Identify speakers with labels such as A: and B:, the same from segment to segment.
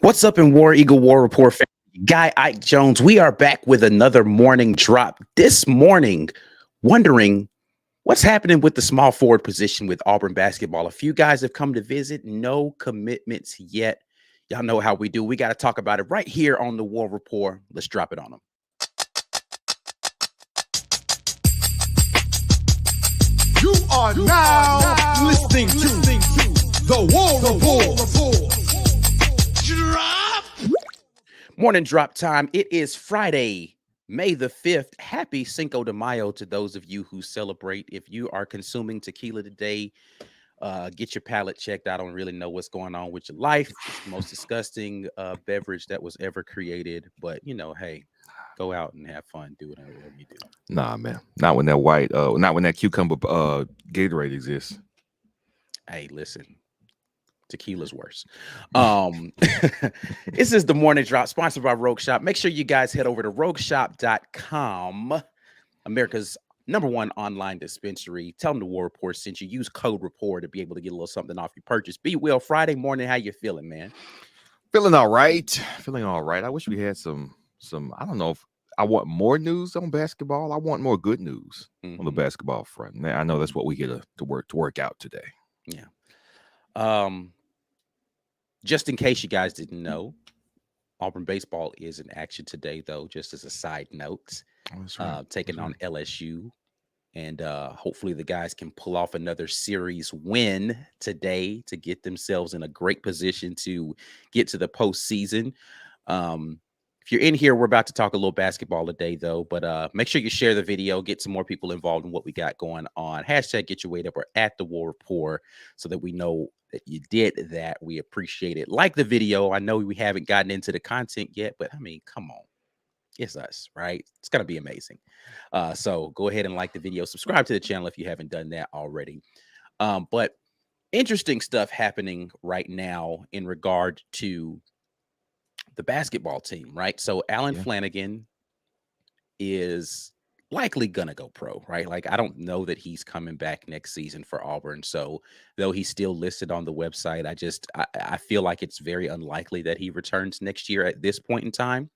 A: What's up in War Eagle War Report family? Guy Ike Jones. We are back with another morning drop. This morning, wondering what's happening with the small forward position with Auburn basketball. A few guys have come to visit, no commitments yet. Y'all know how we do. We got to talk about it right here on the War Report. Let's drop it on them.
B: You are now listening to the War Report. Drop.
A: Morning drop time. It is Friday, May the 5th. Happy Cinco de Mayo to those of you who celebrate. If you are consuming tequila today, get your palate checked. I don't really know what's going on with your life. It's the most disgusting beverage that was ever created. But, you know, hey, go out and have fun. Do whatever you do.
C: Nah, man. Not when that not when that cucumber Gatorade exists.
A: Hey, listen. Tequila's worse. This is the morning drop sponsored by Rogue Shop. Make sure you guys head over to rogueshop.com, America's #1 online dispensary. Tell them the War Report sent you. Use code REPORT to be able to get a little something off your purchase. Be Will, Friday morning, how you feeling, man?
C: Feeling all right. Feeling all right. I wish we had some I don't know if I want more news on basketball. I want more good news on the basketball front. I know that's what we get to work out today.
A: Yeah. Just in case you guys didn't know, Auburn baseball is in action today, though, just as a side note. Taking on LSU. And hopefully the guys can pull off another series win today to get themselves in a great position to get to the postseason. If you're in here, we're about to talk a little basketball today, though. But make sure you share the video, get some more people involved in what we got going on. Hashtag Get Your Weight Up or at the War Report so that we know that you did that. We appreciate it. Like the video. I know we haven't gotten into the content yet, but I mean, come on. It's us, right? It's going to be amazing. So go ahead and like the video. Subscribe to the channel if you haven't done that already. But interesting stuff happening right now in regard to the basketball team, right? So Alan Flanagan is likely gonna go pro, right? Like, I don't know that he's coming back next season for Auburn. So though he's still listed on the website, I feel like it's very unlikely that he returns next year at this point in time.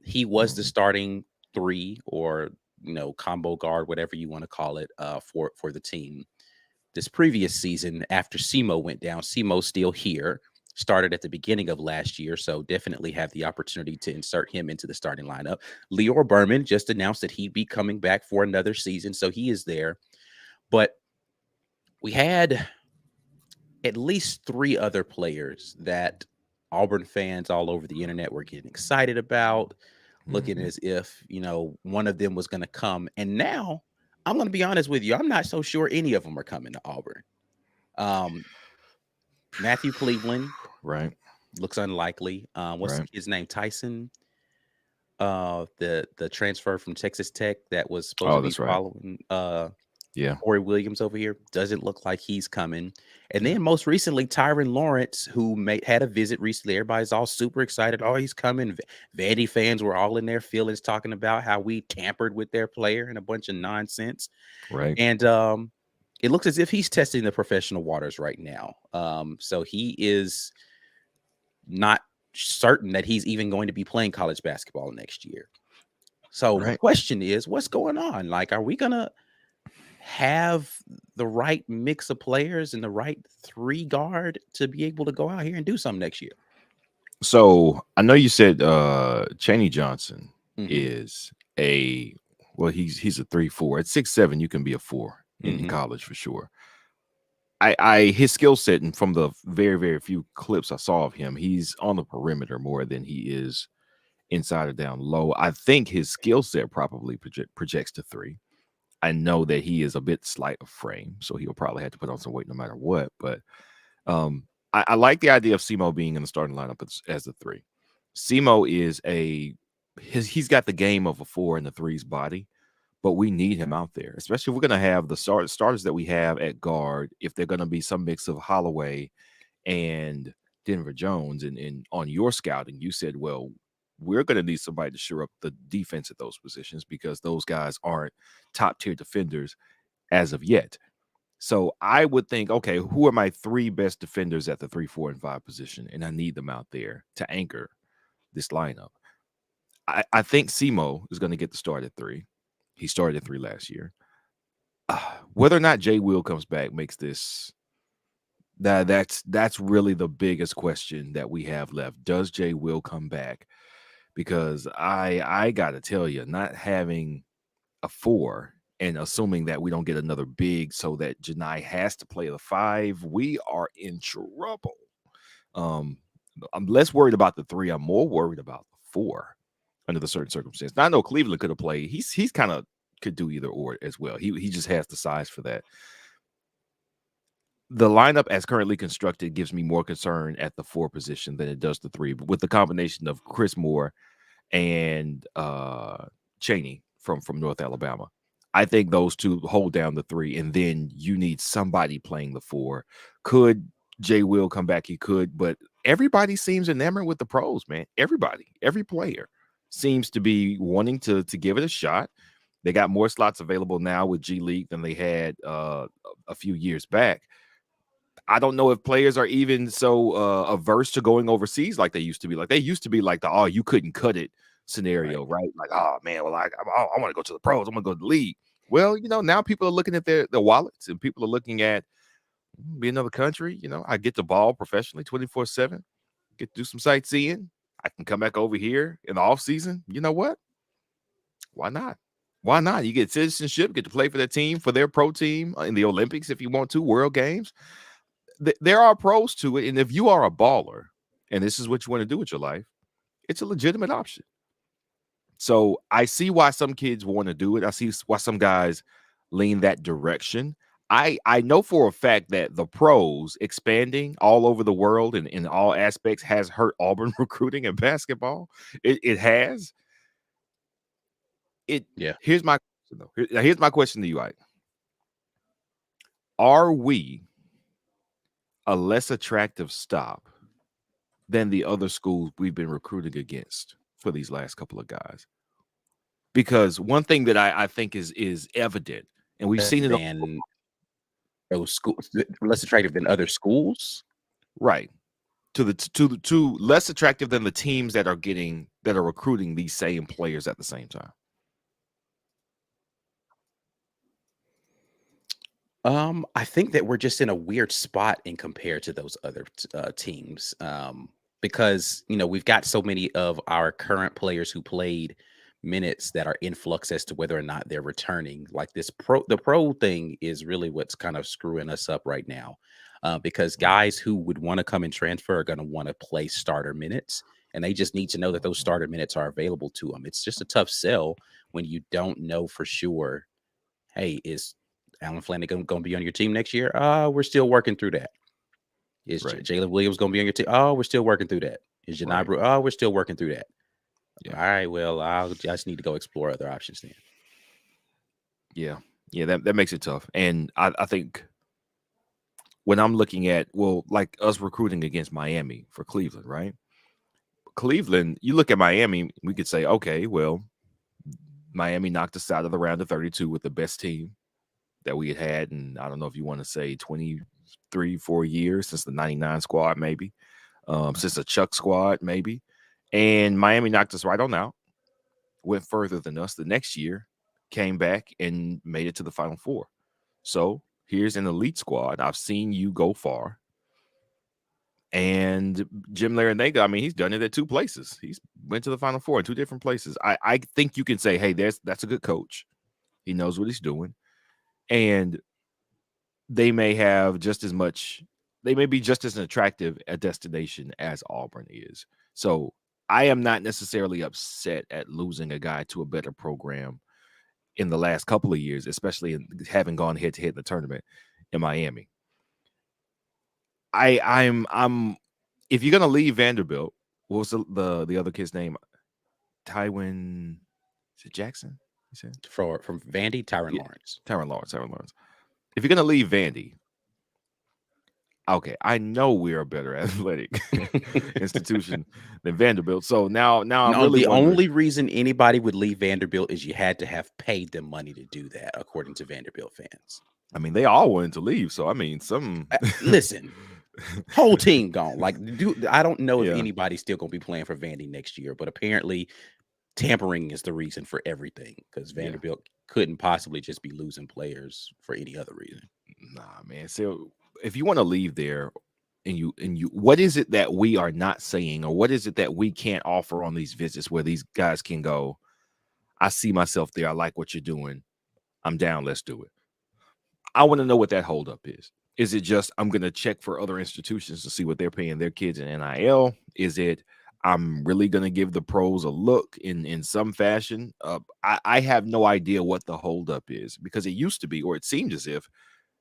A: He was the starting 3 or, you know, combo guard, whatever you want to call it, for the team this previous season after Simo went down. Simo's still here. Started at the beginning of last year, so definitely have the opportunity to insert him into the starting lineup. Lior Berman just announced that he'd be coming back for another season, so he is there. But we had at least 3 other players that Auburn fans all over the internet were getting excited about, looking as if, you know, one of them was going to come. And now, I'm going to be honest with you, I'm not so sure any of them are coming to Auburn. Matthew Cleveland,
C: right,
A: looks unlikely. What's his name? Tyson, the transfer from Texas Tech that was supposed to be following Corey Williams over here. Doesn't look like he's coming. And then most recently, Tyron Lawrence, who had a visit recently. Everybody's all super excited. Oh, he's coming. Vandy fans were all in their feelings talking about how we tampered with their player and a bunch of nonsense.
C: Right.
A: And it looks as if he's testing the professional waters right now. So he is not certain that he's even going to be playing college basketball next year. So the question is, what's going on? Like, are we going to have the right mix of players and the right 3 guard to be able to go out here and do something next year?
C: So I know you said Chaney Johnson is he's a 3-4. At 6'7", you can be a 4 in college for sure. His skill set, and from the very, very few clips I saw of him, he's on the perimeter more than he is inside or down low. I think his skill set probably projects to 3. I know that he is a bit slight of frame, so he'll probably have to put on some weight no matter what. But I like the idea of Simo being in the starting lineup as a 3. Simo is he's got the game of a 4 in the 3's body. But we need him out there, especially if we're going to have the starters that we have at guard. If they're going to be some mix of Holloway and Denver Jones, and on your scouting, you said, well, we're going to need somebody to shore up the defense at those positions because those guys aren't top tier defenders as of yet. So I would think, okay, who are my 3 best defenders at the 3, 4, and 5 position? And I need them out there to anchor this lineup. I think Simo is going to get the start at 3. He started at 3 last year. Whether or not Jay Will comes back makes this that's really the biggest question that we have left. Does Jay Will come back? Because I got to tell you, not having a 4 and assuming that we don't get another big so that Janai has to play the 5, we are in trouble. I'm less worried about the 3. I'm more worried about the 4 under the certain circumstances. Now, I know Cleveland could have played. He's kind of could do either or as well. He just has the size for that. The lineup as currently constructed gives me more concern at the 4 position than it does the 3. But with the combination of Chris Moore and Chaney from North Alabama, I think those 2 hold down the 3, and then you need somebody playing the 4. Could Jay Will come back? He could, but everybody seems enamored with the pros, man. Everybody, every player seems to be wanting to give it a shot. They got more slots available now with G League than they had a few years back. I don't know if players are even so averse to going overseas like they used to be. Like they used to be like the you couldn't cut it scenario, right? Like, oh man, well I want to go to the pros. I'm gonna go to the league. Well, now people are looking at their wallets, and people are looking at be another country. I get the ball professionally 24/7, get to do some sightseeing. I can come back over here in the off season. You know what? Why not? Why not? You get citizenship, get to play for their team, for their pro team in the Olympics if you want to, World Games. There are pros to it. And if you are a baller and this is what you want to do with your life, it's a legitimate option. So I see why some kids want to do it. I see why some guys lean that direction. I know for a fact that the pros expanding all over the world and in all aspects has hurt Auburn recruiting in basketball. It has. Here's my question, though. Here's my question to you, Ike. Are we a less attractive stop than the other schools we've been recruiting against for these last couple of guys? Because one thing that I think is evident, and we've seen it
A: on those schools, less attractive than other schools,
C: right? To less attractive than the teams that are recruiting these same players at the same time.
A: I think that we're just in a weird spot in compared to those other teams, because we've got so many of our current players who played minutes that are in flux as to whether or not they're returning. Like the pro thing is really what's kind of screwing us up right now, because guys who would want to come and transfer are going to want to play starter minutes, and they just need to know that those starter minutes are available to them. It's just a tough sell when you don't know for sure. Hey, is Alan Flanagan going to be on your team next year? We're still working through that. Is Jalen Williams going to be on your team? Oh, we're still working through that. Is Janai Brew? Oh, we're still working through that. Yeah. All right. Well, I just need to go explore other options then.
C: Yeah. That makes it tough. And I think when I'm looking at, like us recruiting against Miami for Cleveland, right? Cleveland, you look at Miami, we could say, okay, well, Miami knocked us out of the round of 32 with the best team that we had. And I don't know if you want to say 23-4 years since the 99 squad, maybe, since the Chuck squad, maybe. And Miami knocked us right on out, went further than us the next year, came back and made it to the Final Four. So here's an elite squad. I've seen you go far. And Jim Larinaga, I mean, he's done it at 2 places. He's went to the Final Four in 2 different places. I think you can say, hey, that's a good coach. He knows what he's doing. And they may have they may be just as attractive a destination as Auburn is. So I am not necessarily upset at losing a guy to a better program in the last couple of years, especially having gone head to head in the tournament in Miami. I'm if you're gonna leave Vanderbilt, what was the other kid's name? Tywin, is it Jackson? You said
A: from Vandy, Tyron Lawrence.
C: Tyron Lawrence. If you're gonna leave Vandy, okay, I know we're a better athletic institution than Vanderbilt. So now I'm really
A: the only reason anybody would leave Vanderbilt is you had to have paid them money to do that, according to Vanderbilt fans.
C: I mean, they all wanted to leave. So I mean, some
A: Listen, whole team gone. Like, I don't know if
C: yeah.
A: anybody's still gonna be playing for Vandy next year, but apparently tampering is the reason for everything because
C: Yeah.
A: Vanderbilt couldn't possibly just be losing players for any other reason.
C: Nah, man. So if you want to leave there and you what is it that we are not saying, or what is it that we can't offer on these visits where these guys can go, I see myself there, I like what you're doing, I'm down, let's do it. I want to know what that holdup is. Is it just I'm going to check for other institutions to see what they're paying their kids in NIL? Is it I'm really going to give the pros a look in some fashion? I have no idea what the holdup is, because it used to be, or it seemed as if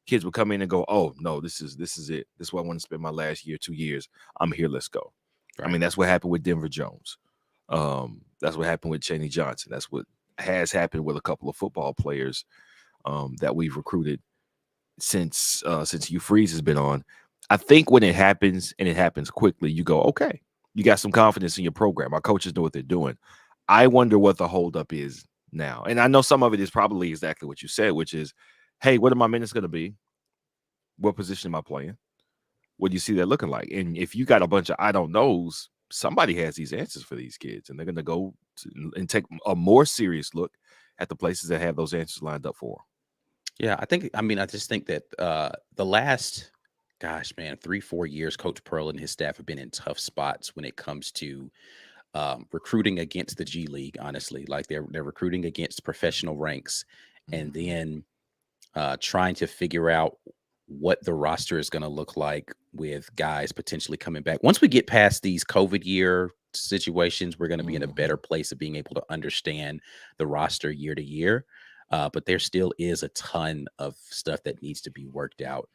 C: kids would come in and go, oh no, this is it. This is what I want to spend my last year, 2 years. I'm here. Let's go. Right. I mean, that's what happened with Denver Jones. That's what happened with Chaney Johnson. That's what has happened with a couple of football players that we've recruited since Hugh Freeze has been on. I think when it happens, and it happens quickly, you go, okay, you got some confidence in your program. Our coaches know what they're doing. I wonder what the holdup is now. And I know some of it is probably exactly what you said, which is, hey, what are my minutes going to be? What position am I playing? What do you see that looking like? And if you got a bunch of I don't knows, somebody has these answers for these kids, and they're going to go and take a more serious look at the places that have those answers lined up for them.
A: Yeah, I just think that the last, 3-4 years, Coach Pearl and his staff have been in tough spots when it comes to recruiting against the G League. Honestly, like they're recruiting against professional ranks, and then trying to figure out what the roster is going to look like with guys potentially coming back. Once we get past these COVID year situations, we're going to be in a better place of being able to understand the roster year to year. But there still is a ton of stuff that needs to be worked out.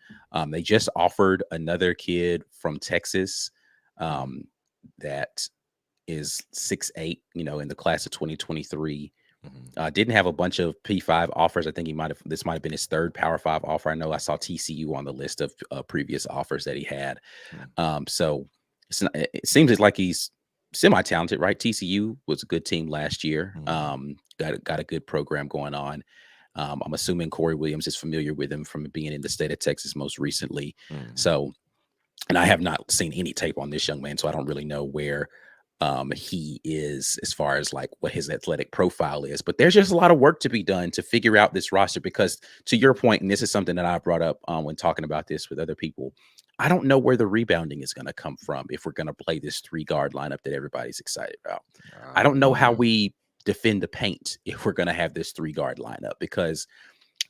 A: They just offered another kid from Texas that is 6'8", in the class of 2023. Didn't have a bunch of P5 offers. I think this might have been his third Power 5 offer. I know I saw TCU on the list of previous offers that he had. So it seems like he's semi-talented, right? TCU was a good team last year. Got a good program going on. I'm assuming Corey Williams is familiar with him from being in the state of Texas most recently. So, and I have not seen any tape on this young man, so I don't really know where he is as far as like what his athletic profile is. But there's just a lot of work to be done to figure out this roster, because to your point, and this is something that I brought up when talking about this with other people, I don't know where the rebounding is going to come from if we're going to play this 3-guard lineup that everybody's excited about. I don't know how we defend the paint if we're going to have this 3-guard lineup, because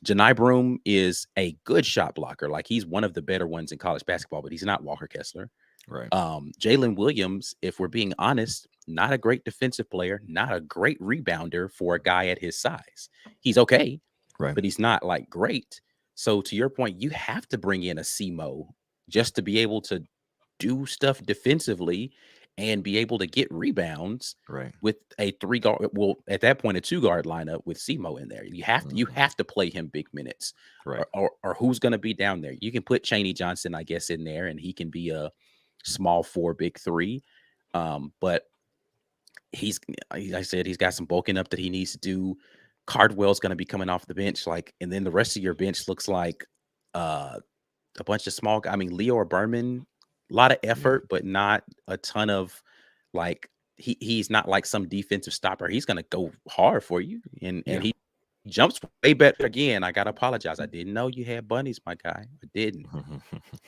A: Janai Broom is a good shot blocker. Like, he's one of the better ones in college basketball, but he's not Walker Kessler.
C: Right.
A: Jalen Williams, if we're being honest, not a great defensive player, not a great rebounder for a guy at his size. He's okay,
C: right,
A: but he's not like great. So to your point, you have to bring in a CMO just to be able to do stuff defensively and be able to get rebounds,
C: right,
A: with a 3-guard. Well, at that point, a 2-guard lineup with SEMO in there. You have to play him big minutes,
C: right,
A: or who's going to be down there. You can put Chaney Johnson, I guess, in there, and he can be a small 4, big 3. But I said, he's got some bulking up that he needs to do. Cardwell's going to be coming off the bench, and then the rest of your bench looks like a bunch of small guys. I mean, Leo or Berman, a lot of effort, but not a ton of he's not like some defensive stopper. He's going to go hard for you. And he jumps way better. Again, I got to apologize. I didn't know you had bunnies, my guy. I didn't.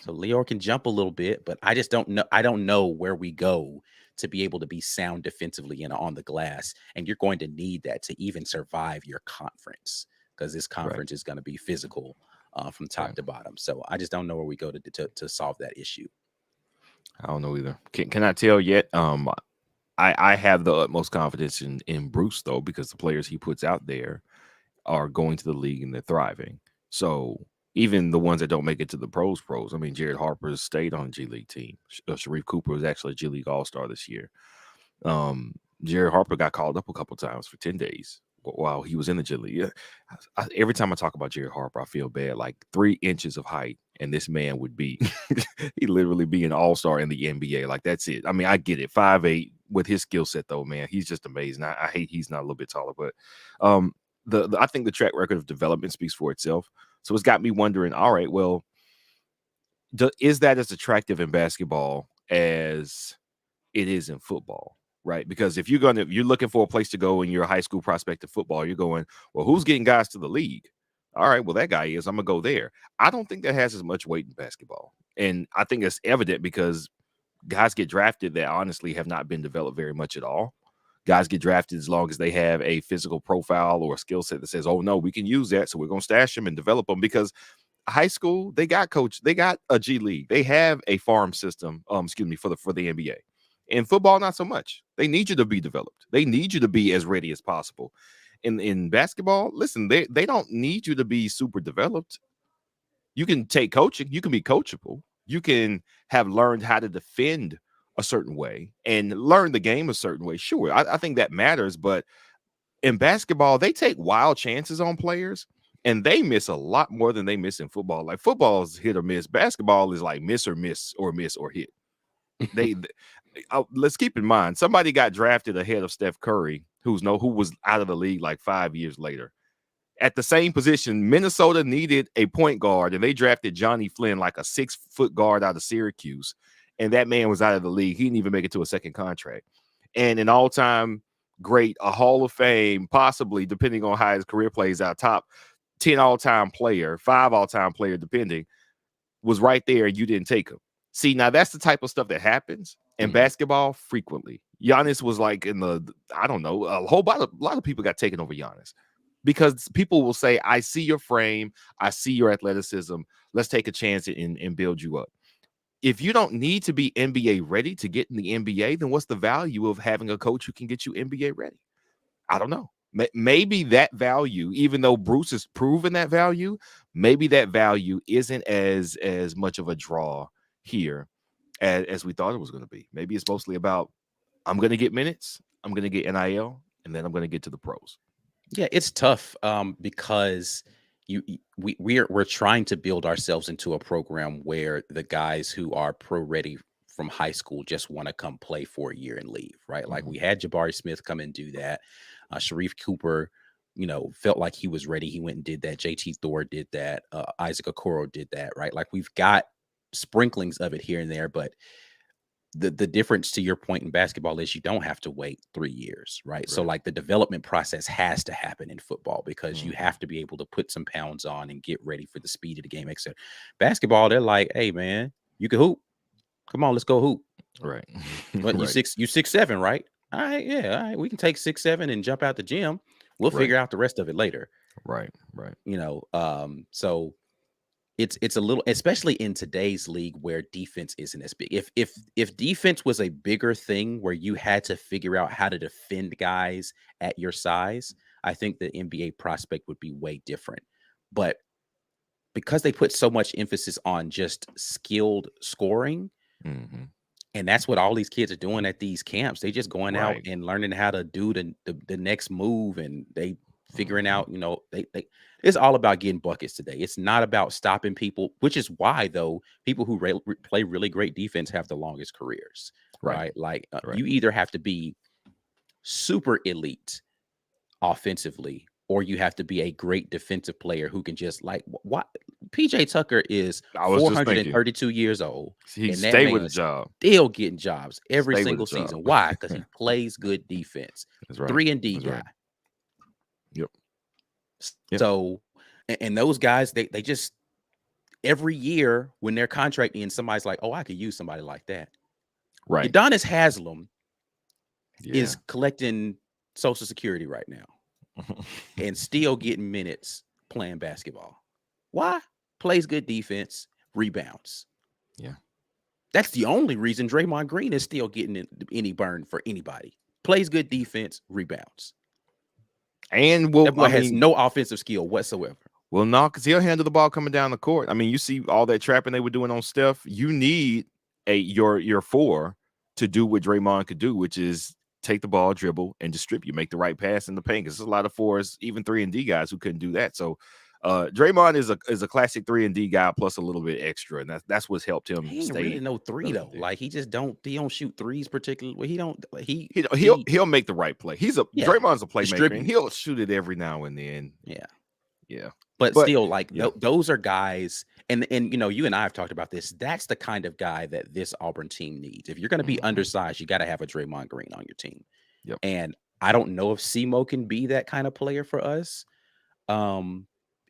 A: So Leo can jump a little bit, but I just don't know. I don't know where we go to be able to be sound defensively and on the glass. And you're going to need that to even survive your conference, because this conference is going to be physical from top to bottom. So I just don't know where we go to solve that issue.
C: I don't know either. Can I tell yet? I have the utmost confidence in Bruce, though, because the players he puts out there are going to the league and they're thriving. So even the ones that don't make it to the pros. I mean, Jared Harper stayed on a G League team. Sharif Cooper was actually a G League All-Star this year. Jared Harper got called up a couple times for 10 days while he was in the G League. Every time I talk about Jared Harper, I feel bad. Like 3 inches of height, and this man would be he'd literally be an all-star in the NBA. Like, that's it. I mean, I get it. 5'8" with his skill set, though, man, he's just amazing. I hate he's not a little bit taller, but I think the track record of development speaks for itself. So it's got me wondering, all right, well, is that as attractive in basketball as it is in football? Right? Because if you're looking for a place to go and you're a high school prospect of football, you're going, well, who's getting guys to the league? All right, well, that guy is. I'm gonna go there. I don't think that has as much weight in basketball. And I think it's evident because guys get drafted that honestly have not been developed very much at all. Guys get drafted as long as they have a physical profile or a skill set that says, oh, no, we can use that. So we're going to stash them and develop them, because high school, they got a G League. They have a farm system, for the NBA. In football, not so much. They need you to be developed. They need you to be as ready as possible. In basketball, listen, they don't need you to be super developed. You can take coaching. You can be coachable. You can have learned how to defend a certain way and learn the game a certain way. Sure, I think that matters. But in basketball, they take wild chances on players, and they miss a lot more than they miss in football. Like, football is hit or miss. Basketball is like miss or hit. Let's keep in mind, somebody got drafted ahead of Steph Curry, who was out of the league like 5 years later. At the same position, Minnesota needed a point guard, and they drafted Johnny Flynn, like a 6-foot guard out of Syracuse. And that man was out of the league. He didn't even make it to a second contract. And an all-time great, a Hall of Fame, possibly, depending on how his career plays out, top 10 all-time player, 5 all-time player, depending, was right there, and you didn't take him. See, now that's the type of stuff that happens in basketball frequently. Giannis was like a lot of people got taken over Giannis, because people will say, I see your frame, I see your athleticism, let's take a chance and build you up. If you don't need to be NBA ready to get in the NBA, then what's the value of having a coach who can get you NBA ready? I don't know. Maybe that value, even though Bruce has proven that value, maybe that value isn't as much of a draw here as we thought it was going to be. Maybe it's mostly about, I'm going to get minutes, I'm going to get NIL, and then I'm going to get to the pros.
A: Yeah, it's tough because we're trying to build ourselves into a program where the guys who are pro ready from high school just want to come play for a year and leave, right? Like, we had Jabari Smith come and do that. Sharif Cooper, felt like he was ready. He went and did that. JT Thor did that. Isaac Okoro did that, right? Like, we've got sprinklings of it here and there, but the difference, to your point, in basketball is you don't have to wait 3 years, right? So, like, the development process has to happen in football, because you have to be able to put some pounds on and get ready for the speed of the game, etc. Basketball, they're like, hey, man, you can hoop. Come on, let's go hoop.
C: Right.
A: But you 6'7", right? All right, yeah, all right. We can take 6'7" and jump out the gym. We'll figure out the rest of it later.
C: Right.
A: So it's a little, especially in today's league where defense isn't as big. If defense was a bigger thing where you had to figure out how to defend guys at your size, I think the NBA prospect would be way different. But because they put so much emphasis on just skilled scoring, and that's what all these kids are doing at these camps. They just going out and learning how to do the next move, and they figuring out, they it's all about getting buckets today. It's not about stopping people, which is why, though, people who play really great defense have the longest careers, right? Like, you either have to be super elite offensively, or you have to be a great defensive player who can just, like, what PJ Tucker is 432 years old.
C: He stay with a job,
A: still getting jobs every single season. Why? Because he plays good defense.
C: That's right.
A: 3-and-D guy.
C: Right. Yep.
A: So, and those guys, they just, every year when their contract ends, somebody's like, oh, I could use somebody like that.
C: Right.
A: Udonis Haslem is collecting Social Security right now and still getting minutes playing basketball. Why? Plays good defense, rebounds.
C: Yeah.
A: That's the only reason Draymond Green is still getting any burn for anybody. Plays good defense, rebounds.
C: And
A: has no offensive skill whatsoever.
C: Well, no, because he'll handle the ball coming down the court. I mean, you see all that trapping they were doing on Steph. You need your 4 to do what Draymond could do, which is take the ball, dribble, and distribute, make the right pass in the paint. Because there's a lot of 4s, even 3-and-D guys, who couldn't do that. So Draymond is a classic 3-and-D guy plus a little bit extra, and that's what's helped him
A: He ain't
C: stay.
A: really no three though.
C: There.
A: Like he don't shoot threes particularly. He don't.
C: He'll make the right play. Draymond's a playmaker, and he'll shoot it every now and then. Yeah.
A: But still, like those are guys, and you and I have talked about this. That's the kind of guy that this Auburn team needs. If you're going to be undersized, you got to have a Draymond Green on your team.
C: Yep.
A: And I don't know if Simo can be that kind of player for us.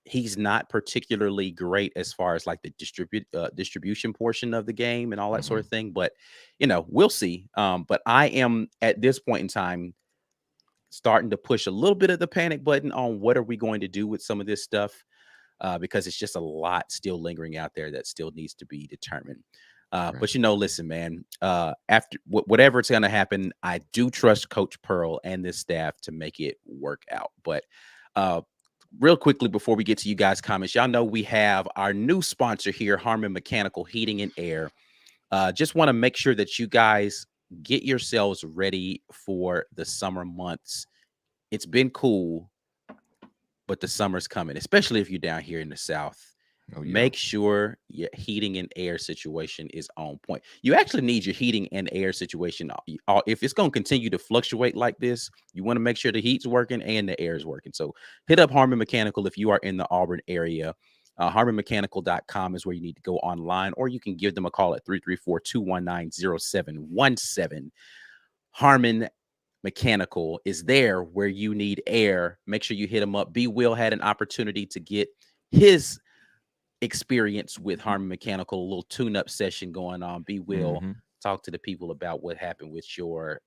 A: He's not particularly great as far as like the distribution portion of the game and all that sort of thing. But we'll see. But I am at this point in time starting to push a little bit of the panic button on what are we going to do with some of this stuff, because it's just a lot still lingering out there that still needs to be determined. But listen, man, after whatever it's going to happen, I do trust Coach Pearl and this staff to make it work out. But real quickly, before we get to you guys' comments, y'all know we have our new sponsor here, Harmon Mechanical Heating and Air. Just want to make sure that you guys get yourselves ready for the summer months. It's been cool, but the summer's coming, especially if you're down here in the South. Make sure your heating and air situation is on point. You actually need your heating and air situation. If it's going to continue to fluctuate like this, you want to make sure the heat's working and the air is working. So hit up Harmon Mechanical if you are in the Auburn area. HarmonMechanical.com is where you need to go online, or you can give them a call at 334-219-0717. Harmon Mechanical is there where you need air. Make sure you hit them up. B. Will had an opportunity to get his experience with Harmon Mechanical, a little tune-up session going on. B. Will talk to the people about what happened with your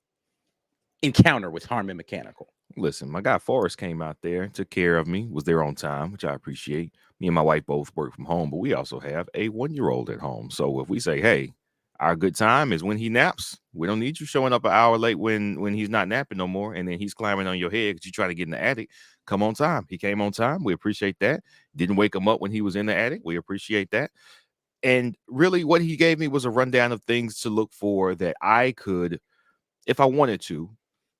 A: encounter with Harmon Mechanical.
C: Listen, my guy Forrest came out there, took care of me, was there on time, which I appreciate. Me and my wife both work from home, but we also have a 1-year-old at home. So if we say, hey, our good time is when he naps, we don't need you showing up an hour late when he's not napping no more, and then he's climbing on your head because you're trying to get in the attic. Come on time. He came on time. We appreciate that. Didn't wake him up when he was in the attic. We appreciate that. And really what he gave me was a rundown of things to look for that I could, if I wanted to,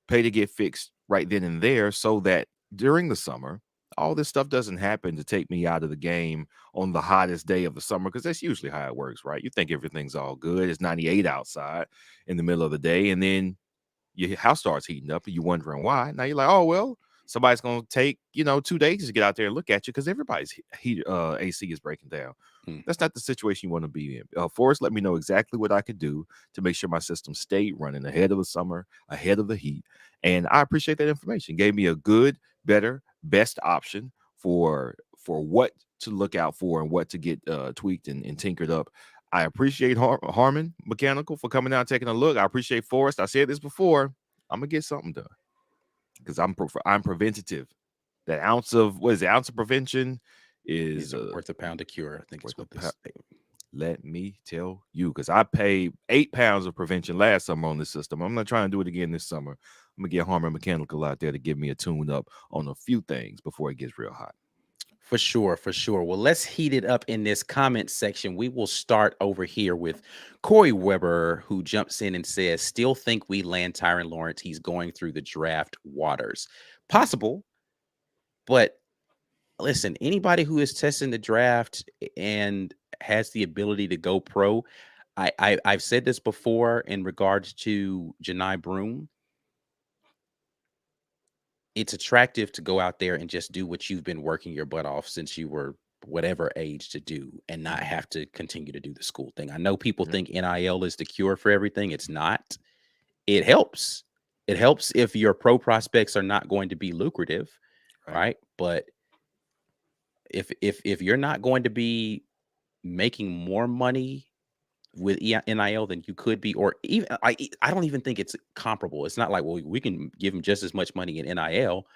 C: pay to get fixed right then and there, so that during the summer, all this stuff doesn't happen to take me out of the game on the hottest day of the summer, because that's usually how it works, right? You think everything's all good. It's 98 outside in the middle of the day, and then your house starts heating up and you're wondering why. Now you're like, oh, well, somebody's going to take, 2 days to get out there and look at you because everybody's AC is breaking down. That's not the situation you want to be in. Forrest let me know exactly what I could do to make sure my system stayed running ahead of the summer, ahead of the heat. And I appreciate that information. Gave me a good, better, best option for what to look out for and what to get tweaked and tinkered up. I appreciate Harmon Mechanical for coming out and taking a look. I appreciate Forrest. I said this before. I'm gonna get something done because I'm preventative. That ounce of prevention is
A: worth a pound of cure. I think it's what this.
C: Let me tell you, because I paid 8 pounds of prevention last summer on this system. I'm not trying to do it again this summer. I'm gonna get Harmon Mechanical out there to give me a tune up on a few things before it gets real hot.
A: For sure. Well, let's heat it up in this comment section. We will start over here with Corey Weber, who jumps in and says, still think we land Tyron Lawrence. He's going through the draft waters. Possible, but listen, anybody who is testing the draft and has the ability to go pro, I've said this before in regards to Janai Broom. It's attractive to go out there and just do what you've been working your butt off since you were whatever age to do, and not have to continue to do the school thing. I know people think NIL is the cure for everything. It's not. It helps. It helps if your pro prospects are not going to be lucrative, right? But if you're not going to be making more money with NIL than you could be, or even I don't even think it's comparable. It's not like, well, we can give them just as much money in NIL.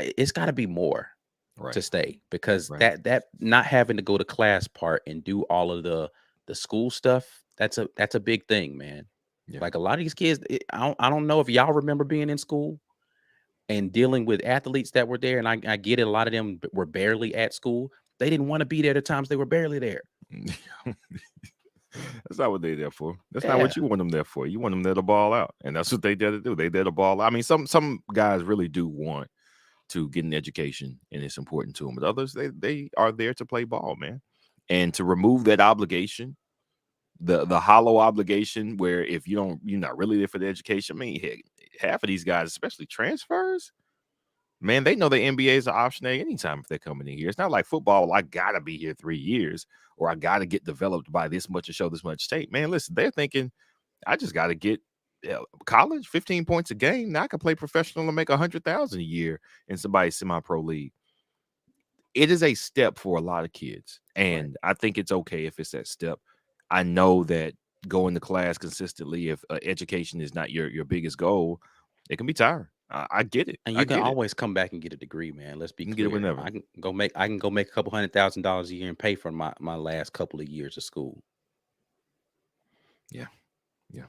A: It's got to be more to stay, because that not having to go to class part and do all of the school stuff, that's a big thing, man. Like a lot of these kids, I don't know if y'all remember being in school and dealing with athletes that were there, and I get it. A lot of them were barely at school. They didn't want to be there the times they were barely there.
C: That's not what they're there for. That's not what you want them there for. You want them there to ball out, and that's what they there to do. They there to ball out. I mean, some guys really do want to get an education and it's important to them. But others, they are there to play ball, man. And to remove that obligation, the hollow obligation where if you're not really there for the education. I mean, heck, half of these guys, especially transfers, man, they know the NBA is an option at any time if they're coming in here. It's not like football. I gotta be here 3 years or I gotta get developed by this much and show this much tape. Man, listen, they're thinking, I just gotta get college 15 points a game. Now I can play professional and make 100,000 a year in somebody's semi-pro league. It is a step for a lot of kids, and I think it's okay if it's that step. I know that going to class consistently, if education is not your biggest goal, it can be tiring. I get it,
A: and you can always come back and get a degree, man. Let's be clear.
C: Get it whenever.
A: I can go make a couple $100,000 a year and pay for my last couple of years of school.
C: Yeah.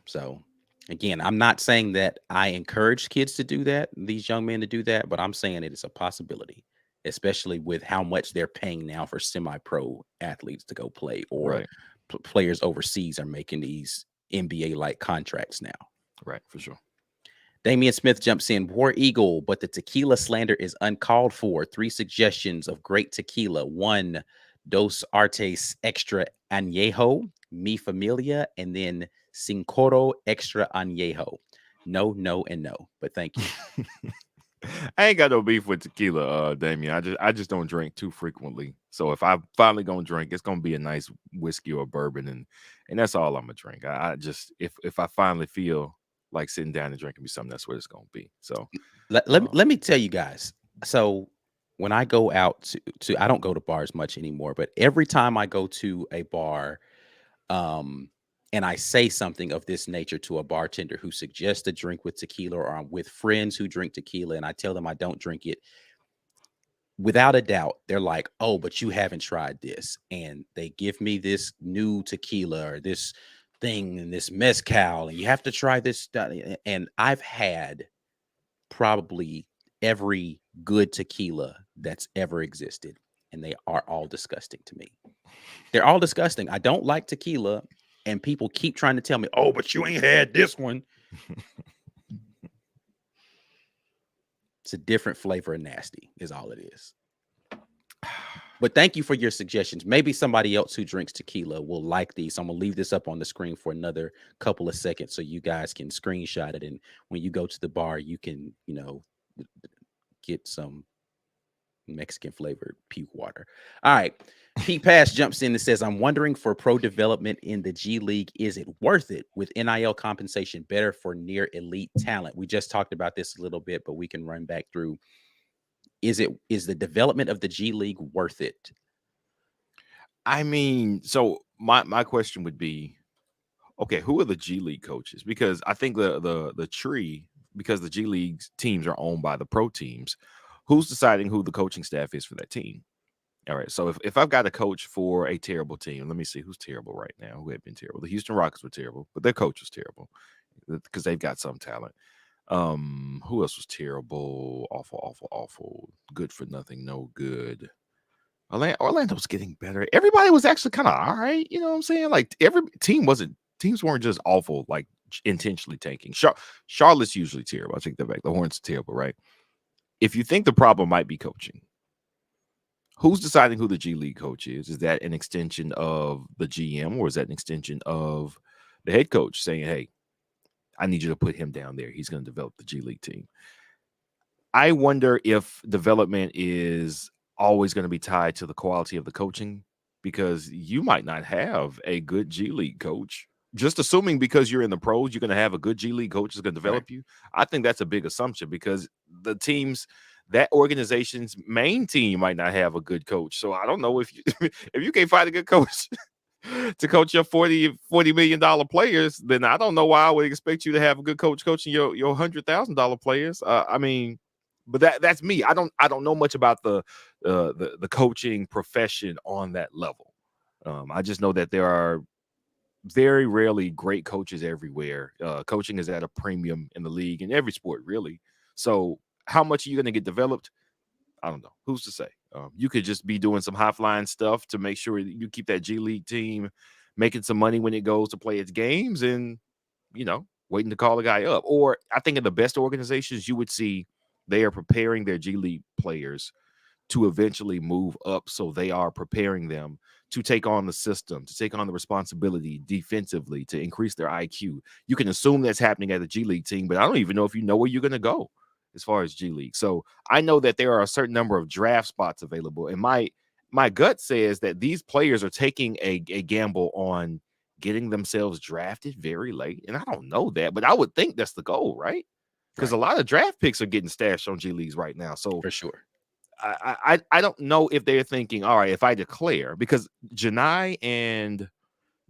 A: So again, I'm not saying that I encourage kids to do that, these young men to do that, but I'm saying it is a possibility, especially with how much they're paying now for semi-pro athletes to go play, or players overseas are making these NBA-like contracts now.
C: Right, for sure.
A: Damian Smith jumps in. War Eagle, but the tequila slander is uncalled for. 3 suggestions of great tequila. 1, Dos Artes Extra Añejo, Mi Familia, and then Cincoro Extra Añejo. No, no, and no. But thank you.
C: I ain't got no beef with tequila, Damian. I just don't drink too frequently. So if I finally gonna drink, it's gonna be a nice whiskey or bourbon, and that's all I'm gonna drink. I just if I finally feel like sitting down and drinking me something, that's what it's gonna be. So
A: let me tell you guys. So when I go out to I don't go to bars much anymore, but every time I go to a bar, and I say something of this nature to a bartender who suggests a drink with tequila, or I'm with friends who drink tequila, and I tell them I don't drink it, without a doubt, they're like, oh, but you haven't tried this. And they give me this new tequila or this thing and this mezcal, and you have to try this stuff. And I've had probably every good tequila that's ever existed, and they are all disgusting to me. They're all disgusting. I don't like tequila, and people keep trying to tell me, oh, but you ain't had this one. It's a different flavor of nasty is all it is. But thank you for your suggestions. Maybe somebody else who drinks tequila will like these. So I'm going to leave this up on the screen for another couple of seconds so you guys can screenshot it. And when you go to the bar, you can, get some Mexican flavored puke water. All right. Pete Pass jumps in and says, I'm wondering, for pro development in the G League, is it worth it? With NIL compensation better for near elite talent? We just talked about this a little bit, but we can run back through. Is the development of the G League worth it?
C: I mean, so my question would be, okay, who are the G League coaches? Because I think the tree, because the G League teams are owned by the pro teams, who's deciding who the coaching staff is for that team? All right, so if I've got a coach for a terrible team, let me see who's terrible right now, who have been terrible. The Houston Rockets were terrible, but their coach was terrible because they've got some talent. Who else was terrible? Awful. Good for nothing, no good. Orlando's getting better. Everybody was actually kind of all right. You know what I'm saying? Like teams weren't just awful, like intentionally tanking. Charlotte's usually terrible. I take that back. The Hornets are terrible, right? If you think the problem might be coaching, who's deciding who the G League coach is? Is that an extension of the GM, or is that an extension of the head coach saying, hey, I need you to put him down there. He's going to develop the G League team. I wonder if development is always going to be tied to the quality of the coaching, because you might not have a good G League coach. Just assuming because you're in the pros, you're going to have a good G League coach that's going to develop you. I think that's a big assumption, because the teams, that organization's main team might not have a good coach. So I don't know if you can't find a good coach to coach your $40 million players, then I don't know why I would expect you to have a good coach coaching your $100,000 players. I mean, but that's me. I don't know much about the coaching profession on that level. I just know that there are very rarely great coaches everywhere. Coaching is at a premium in the league, in every sport, really. So how much are you going to get developed? I don't know. Who's to say? You could just be doing some high flying stuff to make sure that you keep that G League team making some money when it goes to play its games, and waiting to call a guy up. Or I think in the best organizations, you would see They are preparing their G League players to eventually move up. So they are preparing them to take on the system, to take on the responsibility defensively, to increase their IQ. You can assume that's happening at the G League team, but I don't even know if you know where you're going to go as far as G League. So I know that there are a certain number of draft spots available. And my gut says that these players are taking a gamble on getting themselves drafted very late. And I don't know that, but I would think that's the goal, right? Because a lot of draft picks are getting stashed on G Leagues right now. So
A: for sure.
C: I don't know if they're thinking, all right, if I declare, because Janai and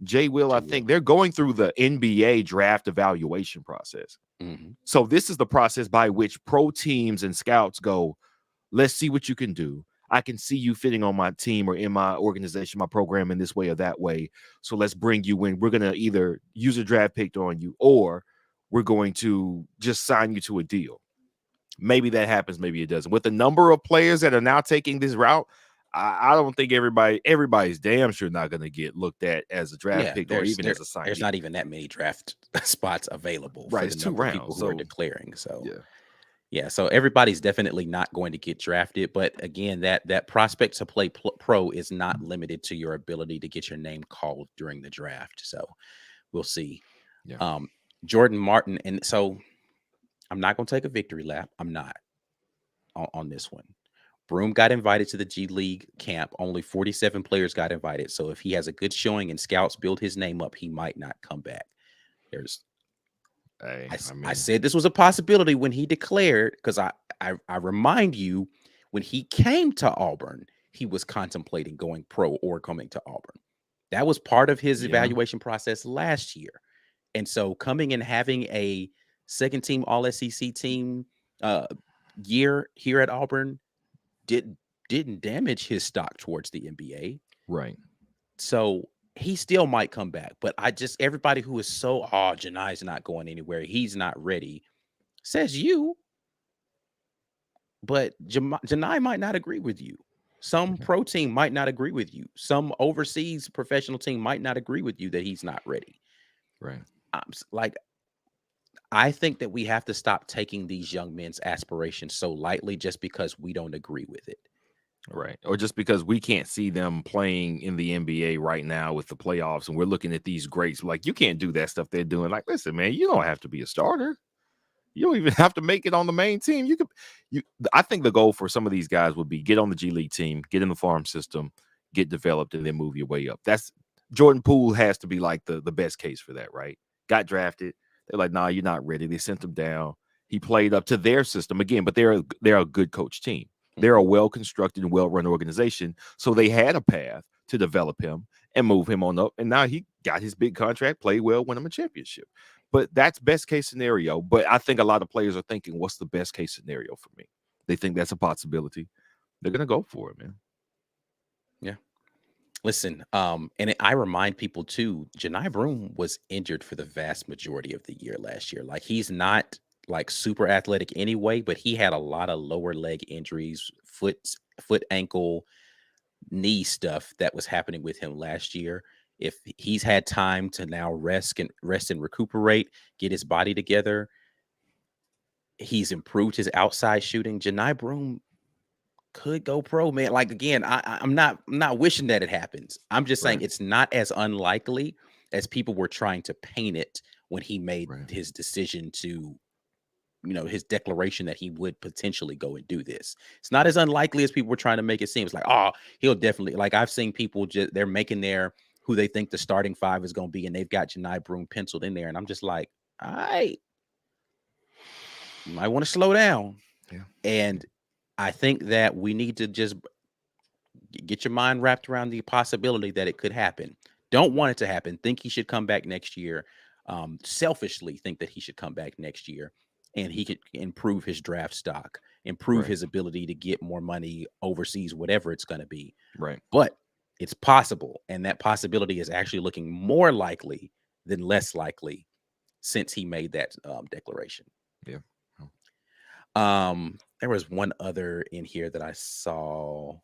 C: Jay Will, I think they're going through the NBA draft evaluation process.
A: Mm-hmm.
C: So this is the process by which pro teams and scouts go, let's see what you can do. I can see you fitting on my team or in my organization, my program in this way or that way. So let's bring you in. We're going to either use a draft pick on you or we're going to just sign you to a deal. Maybe that happens, maybe it doesn't. With the number of players that are now taking this route, I don't think everybody's damn sure not going to get looked at as a draft pick or even as a signing.
A: There's not even that many draft spots available
C: right,
A: for
C: it's
A: the
C: 2
A: number
C: rounds,
A: of people who are declaring. So
C: yeah,
A: so everybody's definitely not going to get drafted. But again, that prospect to play pro is not limited to your ability to get your name called during the draft. So we'll see.
C: Yeah.
A: Jordan Martin, and so I'm not going to take a victory lap. I'm not on this one. Broom got invited to the G League camp. Only 47 players got invited. So if he has a good showing and scouts build his name up, he might not come back. I said this was a possibility when he declared, because I remind you, when he came to Auburn, he was contemplating going pro or coming to Auburn. That was part of his evaluation process last year. And so coming and having a second team All-SEC team year here at Auburn didn't damage his stock towards the NBA.
C: Right.
A: So he still might come back. But everybody who is so, Janai's not going anywhere, he's not ready, says you. But Janai might not agree with you. Some pro team might not agree with you. Some overseas professional team might not agree with you that he's not ready.
C: Right.
A: I think that we have to stop taking these young men's aspirations so lightly just because we don't agree with it.
C: Right. Or just because we can't see them playing in the NBA right now with the playoffs and we're looking at these greats, like, you can't do that stuff they're doing. Like, listen, man, you don't have to be a starter. You don't even have to make it on the main team. I think the goal for some of these guys would be get on the G League team, get in the farm system, get developed, and then move your way up. That's Jordan Poole has to be like the best case for that, right? Got drafted. They're like, nah, you're not ready. They sent him down. He played up to their system again, but they're a good coach team. They're a well-constructed and well-run organization. So they had a path to develop him and move him on up. And now he got his big contract, played well, win him a championship. But that's best case scenario. But I think a lot of players are thinking, what's the best case scenario for me? They think that's a possibility. They're going to go for it, man.
A: Yeah. Listen, and I remind people too, Janai Broom was injured for the vast majority of the year last year. Like, he's not like super athletic anyway, but he had a lot of lower leg injuries, foot, ankle, knee stuff that was happening with him last year. If he's had time to now rest and recuperate, get his body together, he's improved his outside shooting. Janai Broom could go pro, man. Like, again, I'm not wishing that it happens. I'm just saying it's not as unlikely as people were trying to paint it when he made his decision to, his declaration that he would potentially go and do this. It's not as unlikely as people were trying to make it seem. It's like, he'll definitely, like, I've seen people they're making who they think the starting 5 is going to be, and they've got Janai Broom penciled in there. And I'm just like, all right, you might want to slow down.
C: Yeah.
A: And I think that we need to just get your mind wrapped around the possibility that it could happen. Don't want it to happen. Think he should come back next year. Selfishly think that he should come back next year, and he could improve his draft stock, improve his ability to get more money overseas, whatever it's going to be.
C: Right.
A: But it's possible, and that possibility is actually looking more likely than less likely since he made that declaration.
C: Yeah.
A: There was one other in here that I saw.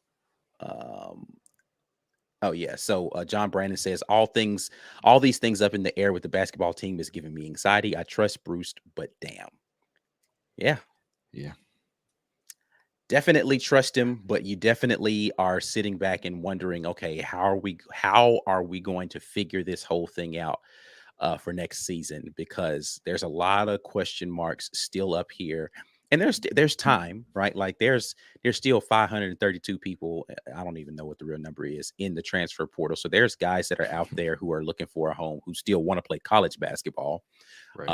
A: So John Brandon says, all these things up in the air with the basketball team is giving me anxiety. I trust Bruce, but damn. Yeah.
C: Yeah.
A: definitely trust him, but you definitely are sitting back and wondering, okay, how are we going to figure this whole thing out for next season? Because there's a lot of question marks still up here. And there's time, right? Like there's still 532 people. I don't even know what the real number is in the transfer portal. So there's guys that are out there who are looking for a home, who still want to play college basketball,
C: Right.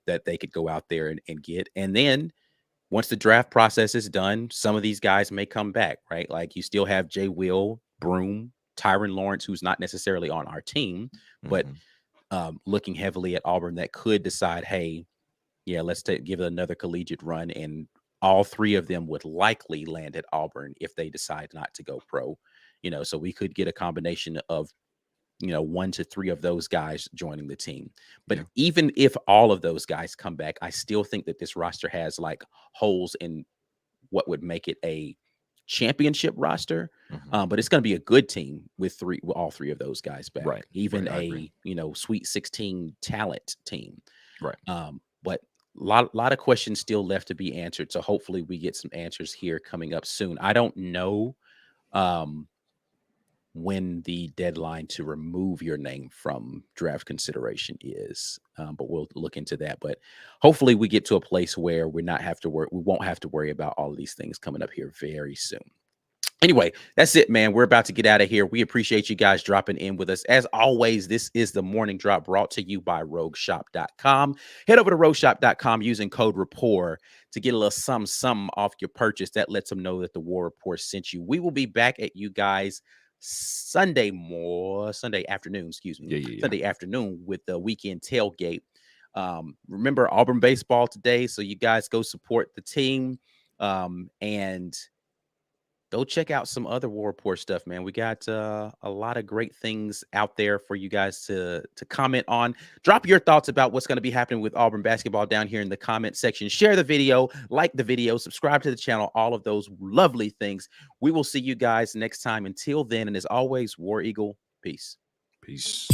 A: that they could go out there and get. And then once the draft process is done, some of these guys may come back, right? Like you still have Jay Will, Broom, Tyron Lawrence, who's not necessarily on our team, but looking heavily at Auburn, that could decide, hey, yeah, let's give it another collegiate run. And all three of them would likely land at Auburn if they decide not to go pro. So we could get a combination of 1 to 3 of those guys joining the team. But
C: Yeah.
A: even if all of those guys come back, I still think that this roster has like holes in what would make it a championship roster. But it's going to be a good team with all three of those guys back.
C: Right.
A: Even
C: Right, I agree.
A: Sweet 16 talent team.
C: Right.
A: But lot of questions still left to be answered. So hopefully we get some answers here coming up soon. I don't know when the deadline to remove your name from draft consideration is, but we'll look into that. But hopefully we get to a place where we won't have to worry about all of these things coming up here very soon. Anyway, that's it, man. We're about to get out of here. We appreciate you guys dropping in with us. As always, this is the Morning Drop brought to you by rogueshop.com. Head over to rogueshop.com using code RAPPORT to get a little some off your purchase. That lets them know that the War Report sent you. We will be back at you guys Sunday afternoon, Sunday afternoon with the weekend tailgate. Remember Auburn baseball today, so you guys go support the team, and go check out some other War Report stuff, man. We got a lot of great things out there for you guys to comment on. Drop your thoughts about what's going to be happening with Auburn basketball down here in the comment section. Share the video, like the video, subscribe to the channel, all of those lovely things. We will see you guys next time. Until then, and as always, War Eagle, peace.
C: Peace.